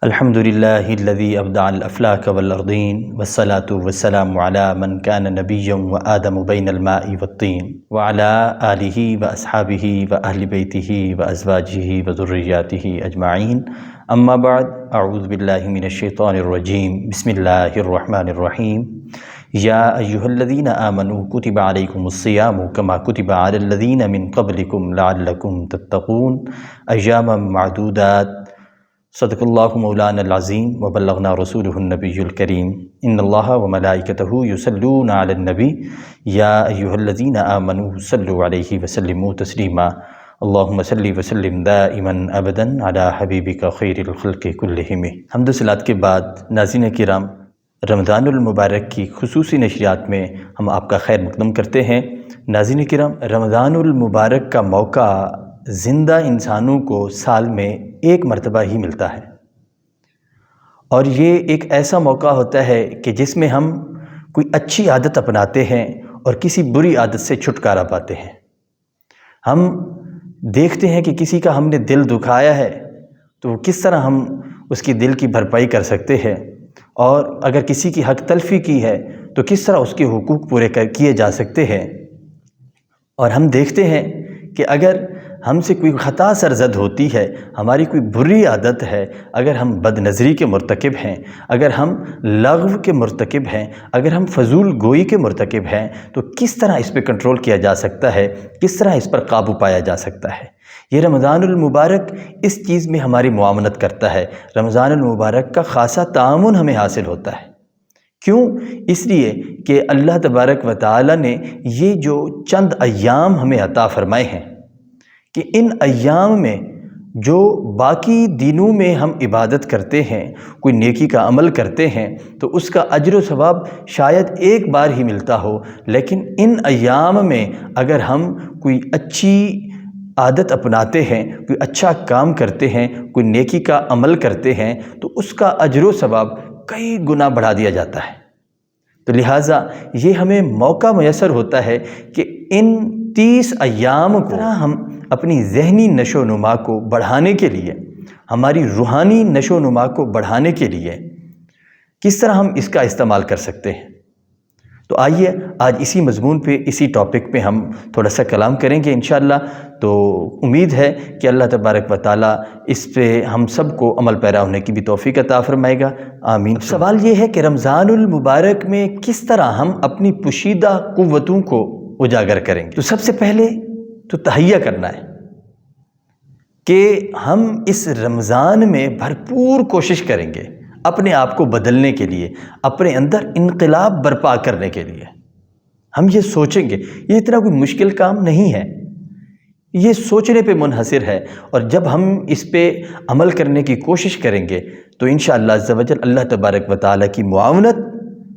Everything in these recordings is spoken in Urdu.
الحمد لله الذي أبدع الأفلاك والأرضين والصلاة والسلام على من كان نبيا وآدم بين الماء والطين وعلى آله وأصحابه وأهل بيته وأزواجه وذرياته أجمعين أما بعد أعوذ بالله من الشيطان الرجيم بسم الله الرحمن الرحيم يا أيها الذين آمنوا كتب عليكم الصيام كما كتب على الذين من قبلكم لعلكم تتقون أياما معدودات صدق اللہ مولانا العظیم وبلغنا رسولہ النبی الکریم ان اللہ وملائکتہ یصلون علی النبی یا ایہا الذین آمنوا صلوا علیہ وسلموا تسلیما اللہم صلی وسلم دائما ابدا علی حبیبک خیر الخلق کلہم۔ حمد و صلوات کے بعد ناظرین کرام، رمضان المبارک کی خصوصی نشریات میں ہم آپ کا خیر مقدم کرتے ہیں۔ ناظرین کرام، رمضان المبارک کا موقع زندہ انسانوں کو سال میں ایک مرتبہ ہی ملتا ہے، اور یہ ایک ایسا موقع ہوتا ہے کہ جس میں ہم کوئی اچھی عادت اپناتے ہیں اور کسی بری عادت سے چھٹکارا پاتے ہیں۔ ہم دیکھتے ہیں کہ کسی کا ہم نے دل دکھایا ہے تو کس طرح ہم اس کی دل کی بھرپائی کر سکتے ہیں، اور اگر کسی کی حق تلفی کی ہے تو کس طرح اس کے حقوق پورے کیے جا سکتے ہیں۔ اور ہم دیکھتے ہیں کہ اگر ہم سے کوئی خطا سرزد ہوتی ہے، ہماری کوئی بری عادت ہے، اگر ہم بد نظری کے مرتکب ہیں، اگر ہم لغو کے مرتکب ہیں، اگر ہم فضول گوئی کے مرتکب ہیں، تو کس طرح اس پہ کنٹرول کیا جا سکتا ہے، کس طرح اس پر قابو پایا جا سکتا ہے۔ یہ رمضان المبارک اس چیز میں ہماری معاونت کرتا ہے۔ رمضان المبارک کا خاصا تعاون ہمیں حاصل ہوتا ہے۔ کیوں؟ اس لیے کہ اللہ تبارک و تعالی نے یہ جو چند ایام ہمیں عطا فرمائے ہیں کہ ان ایام میں جو باقی دنوں میں ہم عبادت کرتے ہیں، کوئی نیکی کا عمل کرتے ہیں، تو اس کا اجر و ثواب شاید ایک بار ہی ملتا ہو، لیکن ان ایام میں اگر ہم کوئی اچھی عادت اپناتے ہیں، کوئی اچھا کام کرتے ہیں، کوئی نیکی کا عمل کرتے ہیں، تو اس کا اجر و ثواب کئی گنا بڑھا دیا جاتا ہے۔ تو لہٰذا یہ ہمیں موقع میسر ہوتا ہے کہ ان 30 ایام کو ہم اپنی ذہنی نشو و نما کو بڑھانے کے لیے، ہماری روحانی نشو و نما کو بڑھانے کے لیے کس طرح ہم اس کا استعمال کر سکتے ہیں۔ تو آئیے آج اسی مضمون پہ، اسی ٹاپک پہ ہم تھوڑا سا کلام کریں گے انشاءاللہ۔ تو امید ہے کہ اللہ تبارک و تعالیٰ اس پہ ہم سب کو عمل پیرا ہونے کی بھی توفیق عطا فرمائے گا، آمین۔ سوال یہ ہے کہ رمضان المبارک میں کس طرح ہم اپنی پوشیدہ قوتوں کو اجاگر کریں گے۔ تو سب سے پہلے تو تہیہ کرنا ہے کہ ہم اس رمضان میں بھرپور کوشش کریں گے اپنے آپ کو بدلنے کے لیے، اپنے اندر انقلاب برپا کرنے کے لیے۔ ہم یہ سوچیں گے، یہ اتنا کوئی مشکل کام نہیں ہے، یہ سوچنے پہ منحصر ہے، اور جب ہم اس پہ عمل کرنے کی کوشش کریں گے تو انشاءاللہ عز و جل اللہ تبارک و تعالیٰ کی معاونت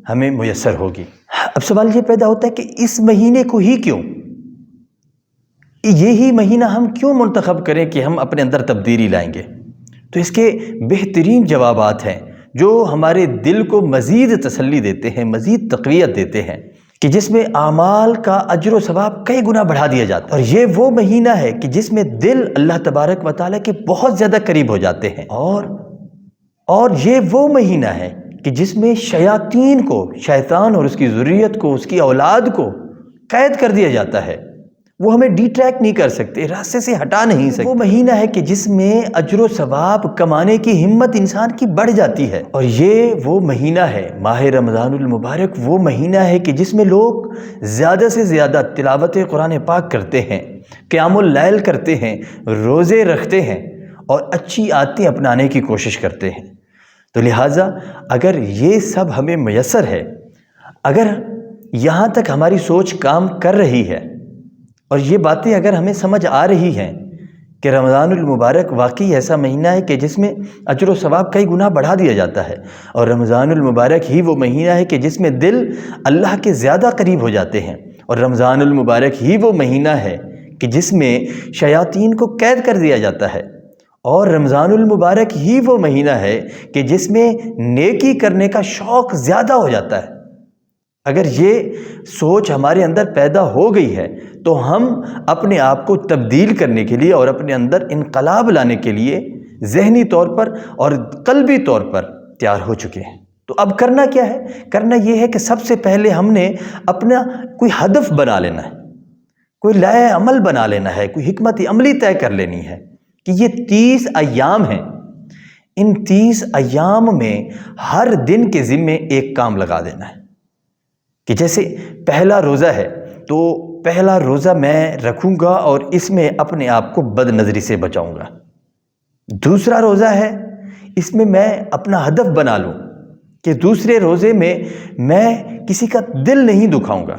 ہمیں میسر ہوگی۔ اب سوال یہ پیدا ہوتا ہے کہ اس مہینے کو ہی کیوں، یہی مہینہ ہم کیوں منتخب کریں کہ ہم اپنے اندر تبدیلی لائیں گے؟ تو اس کے بہترین جوابات ہیں جو ہمارے دل کو مزید تسلی دیتے ہیں، مزید تقویت دیتے ہیں، کہ جس میں اعمال کا اجر و ثواب کئی گنا بڑھا دیا جاتا ہے۔ اور یہ وہ مہینہ ہے کہ جس میں دل اللہ تبارک و تعالیٰ کے بہت زیادہ قریب ہو جاتے ہیں، اور یہ وہ مہینہ ہے کہ جس میں شیاطین کو، شیطان اور اس کی ذریت کو، اس کی اولاد کو قید کر دیا جاتا ہے۔ وہ ہمیں ڈی ٹریک نہیں کر سکتے، راستے سے ہٹا نہیں سکتے۔ وہ مہینہ ہے کہ جس میں اجر و ثواب کمانے کی ہمت انسان کی بڑھ جاتی ہے۔ اور یہ وہ مہینہ ہے، ماہ رمضان المبارک وہ مہینہ ہے کہ جس میں لوگ زیادہ سے زیادہ تلاوت قرآن پاک کرتے ہیں، قیام اللیل کرتے ہیں، روزے رکھتے ہیں، اور اچھی عادتیں اپنانے کی کوشش کرتے ہیں۔ تو لہٰذا اگر یہ سب ہمیں میسر ہے، اگر یہاں تک ہماری سوچ کام کر رہی ہے، اور یہ باتیں اگر ہمیں سمجھ آ رہی ہیں کہ رمضان المبارک واقعی ایسا مہینہ ہے کہ جس میں اجر و ثواب کئی گنا بڑھا دیا جاتا ہے، اور رمضان المبارک ہی وہ مہینہ ہے کہ جس میں دل اللہ کے زیادہ قریب ہو جاتے ہیں، اور رمضان المبارک ہی وہ مہینہ ہے کہ جس میں شیاطین کو قید کر دیا جاتا ہے، اور رمضان المبارک ہی وہ مہینہ ہے کہ جس میں نیکی کرنے کا شوق زیادہ ہو جاتا ہے۔ اگر یہ سوچ ہمارے اندر پیدا ہو گئی ہے تو ہم اپنے آپ کو تبدیل کرنے کے لیے اور اپنے اندر انقلاب لانے کے لیے ذہنی طور پر اور قلبی طور پر تیار ہو چکے ہیں۔ تو اب کرنا کیا ہے؟ کرنا یہ ہے کہ سب سے پہلے ہم نے اپنا کوئی ہدف بنا لینا ہے، کوئی لائحہ عمل بنا لینا ہے، کوئی حکمت عملی طے کر لینی ہے کہ یہ 30 ایام ہیں، ان 30 ایام میں ہر دن کے ذمے ایک کام لگا دینا ہے کہ جیسے پہلا روزہ ہے تو پہلا روزہ میں رکھوں گا اور اس میں اپنے آپ کو بد نظری سے بچاؤں گا۔ دوسرا روزہ ہے، اس میں اپنا ہدف بنا لوں کہ دوسرے روزے میں کسی کا دل نہیں دکھاؤں گا،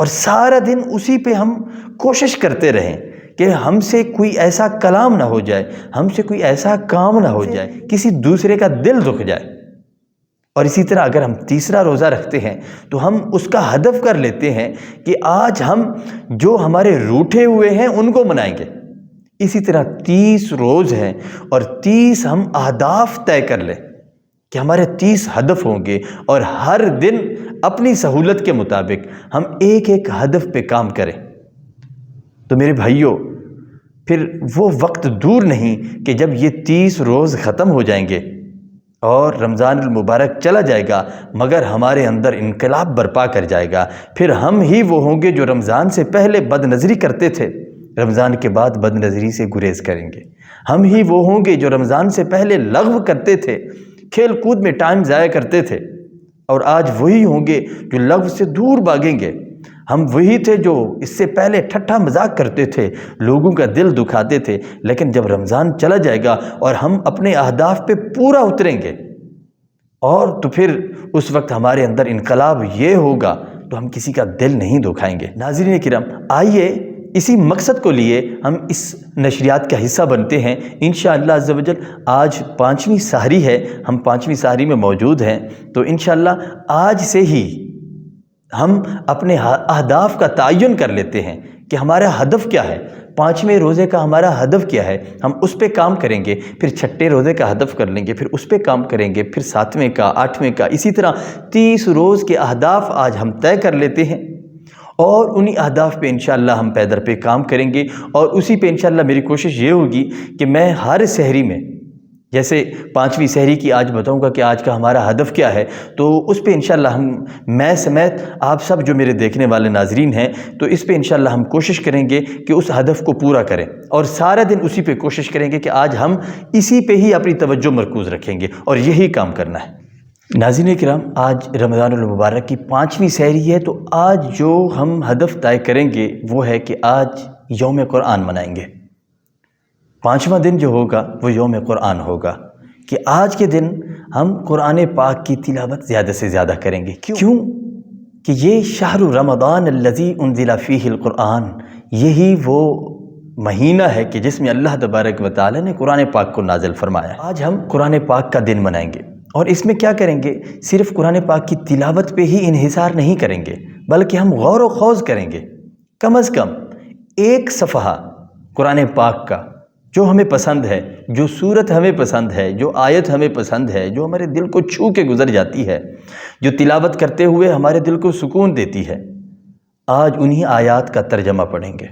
اور سارا دن اسی پہ ہم کوشش کرتے رہیں کہ ہم سے کوئی ایسا کلام نہ ہو جائے، ہم سے کوئی ایسا کام نہ ہو جائے کسی دوسرے کا دل دکھ جائے۔ اور اسی طرح اگر ہم تیسرا روزہ رکھتے ہیں تو ہم اس کا ہدف کر لیتے ہیں کہ آج ہم جو ہمارے روٹھے ہوئے ہیں ان کو منائیں گے۔ اسی طرح 30 روز ہیں اور 30 ہم اہداف طے کر لیں کہ ہمارے 30 ہدف ہوں گے، اور ہر دن اپنی سہولت کے مطابق ہم ایک ایک ہدف پہ کام کریں۔ تو میرے بھائیوں، پھر وہ وقت دور نہیں کہ جب یہ 30 روز ختم ہو جائیں گے اور رمضان المبارک چلا جائے گا، مگر ہمارے اندر انقلاب برپا کر جائے گا۔ پھر ہم ہی وہ ہوں گے جو رمضان سے پہلے بد نظری کرتے تھے، رمضان کے بعد بد نظری سے گریز کریں گے۔ ہم ہی وہ ہوں گے جو رمضان سے پہلے لغو کرتے تھے، کھیل کود میں ٹائم ضائع کرتے تھے، اور آج وہی ہوں گے جو لغو سے دور بھاگیں گے۔ ہم وہی تھے جو اس سے پہلے ٹھٹھا مذاق کرتے تھے، لوگوں کا دل دکھاتے تھے، لیکن جب رمضان چلا جائے گا اور ہم اپنے اہداف پہ پورا اتریں گے، اور تو پھر اس وقت ہمارے اندر انقلاب یہ ہوگا تو ہم کسی کا دل نہیں دکھائیں گے۔ ناظرین کرام، آئیے اسی مقصد کو لیے ہم اس نشریات کا حصہ بنتے ہیں انشاءاللہ عز و جل۔ آج 5ویں سحری ہے، ہم 5ویں سحری میں موجود ہیں، تو انشاءاللہ آج سے ہی ہم اپنے اہداف کا تعین کر لیتے ہیں کہ ہمارا ہدف کیا ہے، 5ویں روزے کا ہمارا ہدف کیا ہے، ہم اس پہ کام کریں گے۔ پھر 6ٹھے روزے کا ہدف کر لیں گے، پھر اس پہ کام کریں گے، پھر 7ویں کا، 8ویں کا، اسی طرح 30 روز کے اہداف آج ہم طے کر لیتے ہیں، اور انہی اہداف پہ انشاءاللہ ہم پے در پہ کام کریں گے۔ اور اسی پہ انشاءاللہ میری کوشش یہ ہوگی کہ میں ہر سحری میں، جیسے 5ویں سحری کی آج بتاؤں گا کہ آج کا ہمارا ہدف کیا ہے، تو اس پہ انشاءاللہ میں سمیت آپ سب جو میرے دیکھنے والے ناظرین ہیں، تو اس پہ انشاءاللہ ہم کوشش کریں گے کہ اس ہدف کو پورا کریں، اور سارا دن اسی پہ کوشش کریں گے کہ آج ہم اسی پہ ہی اپنی توجہ مرکوز رکھیں گے اور یہی کام کرنا ہے۔ ناظرین کرام، آج رمضان المبارک کی 5ویں سحری ہے، تو آج جو ہم ہدف طے کریں گے وہ ہے کہ آج یوم قرآن منائیں گے۔ 5واں دن جو ہوگا وہ یوم قرآن ہوگا، کہ آج کے دن ہم قرآن پاک کی تلاوت زیادہ سے زیادہ کریں گے۔ کیوں کہ یہ شہر رمضان الذی انزل فیہ القرآن، یہی وہ مہینہ ہے کہ جس میں اللہ تبارک و تعالی نے قرآن پاک کو نازل فرمایا۔ آج ہم قرآن پاک کا دن منائیں گے، اور اس میں کیا کریں گے؟ صرف قرآن پاک کی تلاوت پہ ہی انحصار نہیں کریں گے، بلکہ ہم غور و خوض کریں گے۔ کم از کم ایک صفحہ قرآن پاک کا جو ہمیں پسند ہے، جو سورت ہمیں پسند ہے، جو آیت ہمیں پسند ہے، جو ہمارے دل کو چھو کے گزر جاتی ہے، جو تلاوت کرتے ہوئے ہمارے دل کو سکون دیتی ہے، آج انہی آیات کا ترجمہ پڑھیں گے،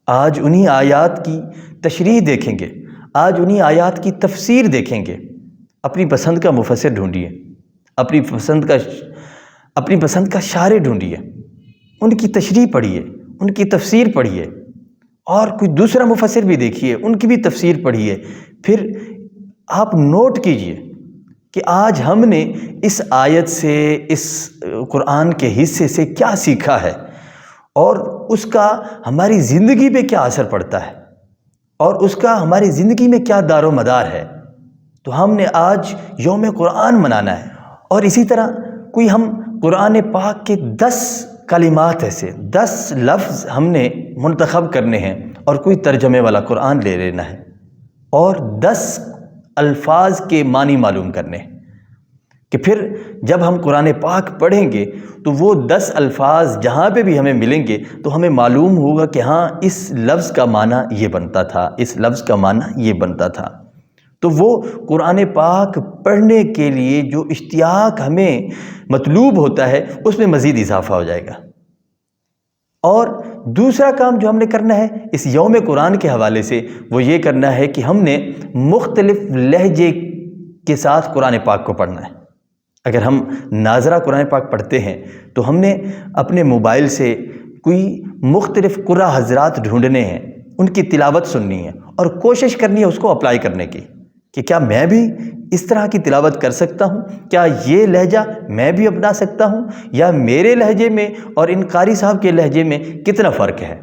آج انہی آیات کی تشریح دیکھیں گے، آج انہی آیات کی تفسیر دیکھیں گے۔ اپنی پسند کا مفسر ڈھونڈیے، اپنی پسند کا شارح ڈھونڈیے، ان کی تشریح پڑھیے، ان کی تفسیر پڑھیے، اور کوئی دوسرا مفسر بھی دیکھیے، ان کی بھی تفسیر پڑھیے۔ پھر آپ نوٹ کیجئے کہ آج ہم نے اس آیت سے، اس قرآن کے حصے سے کیا سیکھا ہے، اور اس کا ہماری زندگی پہ کیا اثر پڑتا ہے، اور اس کا ہماری زندگی میں کیا دار و مدار ہے۔ تو ہم نے آج یوم قرآن منانا ہے، اور اسی طرح کوئی ہم قرآن پاک کے 10 کلمات ایسے 10 لفظ ہم نے منتخب کرنے ہیں، اور کوئی ترجمے والا قرآن لے لینا ہے، اور 10 الفاظ کے معنی معلوم کرنے ہیں، کہ پھر جب ہم قرآن پاک پڑھیں گے تو وہ 10 الفاظ جہاں پہ بھی ہمیں ملیں گے تو ہمیں معلوم ہوگا کہ ہاں اس لفظ کا معنی یہ بنتا تھا، اس لفظ کا معنی یہ بنتا تھا۔ تو وہ قرآن پاک پڑھنے کے لیے جو اشتیاق ہمیں مطلوب ہوتا ہے، اس میں مزید اضافہ ہو جائے گا۔ اور دوسرا کام جو ہم نے کرنا ہے اس یوم قرآن کے حوالے سے وہ یہ کرنا ہے کہ ہم نے مختلف لہجے کے ساتھ قرآن پاک کو پڑھنا ہے۔ اگر ہم ناظرہ قرآن پاک پڑھتے ہیں تو ہم نے اپنے موبائل سے کوئی مختلف قرآ حضرات ڈھونڈنے ہیں، ان کی تلاوت سننی ہے اور کوشش کرنی ہے اس کو اپلائی کرنے کی کہ کیا میں بھی اس طرح کی تلاوت کر سکتا ہوں، کیا یہ لہجہ میں بھی اپنا سکتا ہوں، یا میرے لہجے میں اور ان قاری صاحب کے لہجے میں کتنا فرق ہے،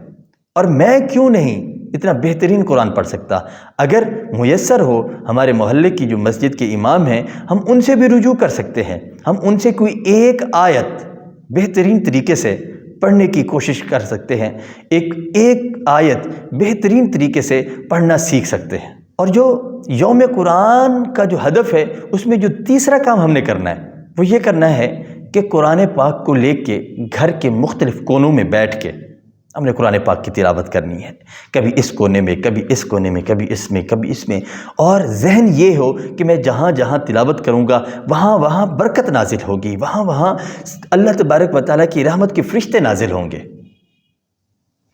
اور میں کیوں نہیں اتنا بہترین قرآن پڑھ سکتا۔ اگر میسر ہو، ہمارے محلے کی جو مسجد کے امام ہیں، ہم ان سے بھی رجوع کر سکتے ہیں، ہم ان سے کوئی ایک آیت بہترین طریقے سے پڑھنے کی کوشش کر سکتے ہیں، ایک آیت بہترین طریقے سے پڑھنا سیکھ سکتے ہیں۔ اور جو یوم قرآن کا جو ہدف ہے اس میں جو تیسرا کام ہم نے کرنا ہے وہ یہ کرنا ہے کہ قرآن پاک کو لے کے گھر کے مختلف کونوں میں بیٹھ کے ہم نے قرآن پاک کی تلاوت کرنی ہے، کبھی اس کونے میں، کبھی اس کونے میں، کبھی اس میں، کبھی اس میں، اور ذہن یہ ہو کہ میں جہاں جہاں تلاوت کروں گا وہاں وہاں برکت نازل ہوگی، وہاں وہاں اللہ تبارک و تعالیٰ کی رحمت کے فرشتے نازل ہوں گے۔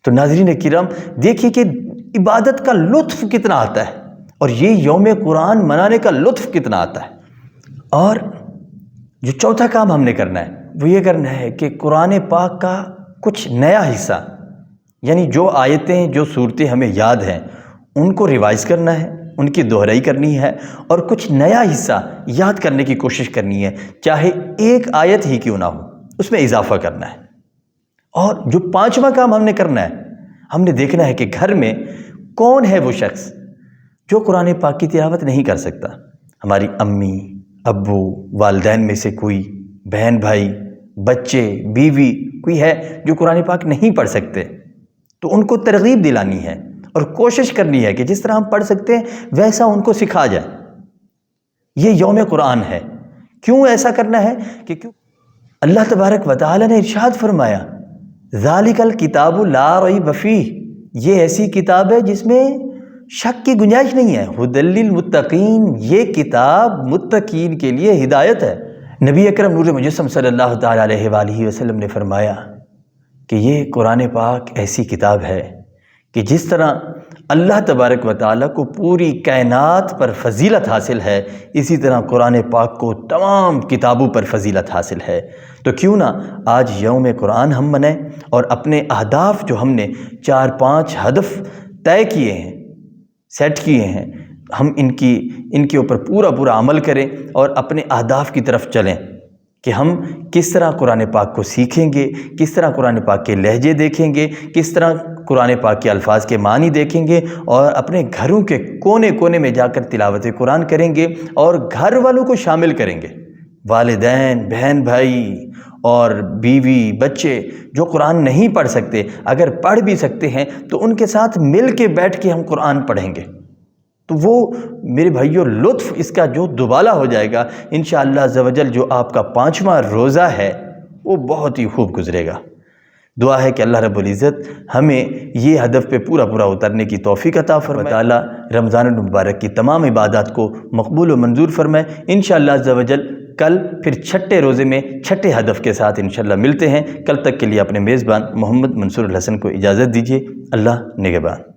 تو ناظرین کرام دیکھیے کہ عبادت کا لطف کتنا آتا ہے، اور یہ یوم قرآن منانے کا لطف کتنا آتا ہے۔ اور جو چوتھا کام ہم نے کرنا ہے وہ یہ کرنا ہے کہ قرآن پاک کا کچھ نیا حصہ، یعنی جو آیتیں جو صورتیں ہمیں یاد ہیں ان کو ریوائز کرنا ہے، ان کی دہرائی کرنی ہے، اور کچھ نیا حصہ یاد کرنے کی کوشش کرنی ہے، چاہے ایک آیت ہی کیوں نہ ہو، اس میں اضافہ کرنا ہے۔ اور جو پانچواں کام ہم نے کرنا ہے، ہم نے دیکھنا ہے کہ گھر میں کون ہے وہ شخص جو قرآن پاک کی تلاوت نہیں کر سکتا۔ ہماری امی، ابو، والدین میں سے کوئی، بہن بھائی، بچے، بیوی کوئی ہے جو قرآن پاک نہیں پڑھ سکتے، تو ان کو ترغیب دلانی ہے اور کوشش کرنی ہے کہ جس طرح ہم پڑھ سکتے ہیں ویسا ان کو سکھا جائے۔ یہ یوم قرآن ہے۔ کیوں ایسا کرنا ہے؟ کہ کیوں اللہ تبارک و تعالی نے ارشاد فرمایا ذالک الکتاب لا ریب فیہ، یہ ایسی کتاب ہے جس میں شک کی گنجائش نہیں ہے، ھدی للمتقین، یہ کتاب متقین کے لیے ہدایت ہے۔ نبی اکرم نور مجسم صلی اللہ تعالیٰ علیہ وآلہ وسلم نے فرمایا کہ یہ قرآن پاک ایسی کتاب ہے کہ جس طرح اللہ تبارک و تعالیٰ کو پوری کائنات پر فضیلت حاصل ہے، اسی طرح قرآن پاک کو تمام کتابوں پر فضیلت حاصل ہے۔ تو کیوں نہ آج یوم قرآن ہم منائیں اور اپنے اہداف جو ہم نے 4-5 ہدف طے کیے ہیں، سیٹ کیے ہیں، ہم ان کے اوپر پورا عمل کریں اور اپنے اہداف کی طرف چلیں کہ ہم کس طرح قرآن پاک کو سیکھیں گے، کس طرح قرآن پاک کے لہجے دیکھیں گے، کس طرح قرآن پاک کے الفاظ کے معنی دیکھیں گے، اور اپنے گھروں کے کونے کونے میں جا کر تلاوت قرآن کریں گے اور گھر والوں کو شامل کریں گے، والدین، بہن بھائی اور بیوی، بچے جو قرآن نہیں پڑھ سکتے، اگر پڑھ بھی سکتے ہیں تو ان کے ساتھ مل کے بیٹھ کے ہم قرآن پڑھیں گے، تو وہ میرے بھائیوں لطف اس کا جو دوبالا ہو جائے گا انشاءاللہ عز و جل۔ جو آپ کا 5واں روزہ ہے وہ بہت ہی خوب گزرے گا۔ دعا ہے کہ اللہ رب العزت ہمیں یہ ہدف پہ پورا اترنے کی توفیق عطا فرمائے، تعالیٰ رمضان المبارک کی تمام عبادات کو مقبول و منظور فرمائے۔ انشاءاللہ عز و جل کل پھر 6 روزے میں 6 ہدف کے ساتھ انشاءاللہ ملتے ہیں۔ کل تک کے لیے اپنے میزبان محمد منصور الحسن کو اجازت دیجیے۔ اللہ نگہبان۔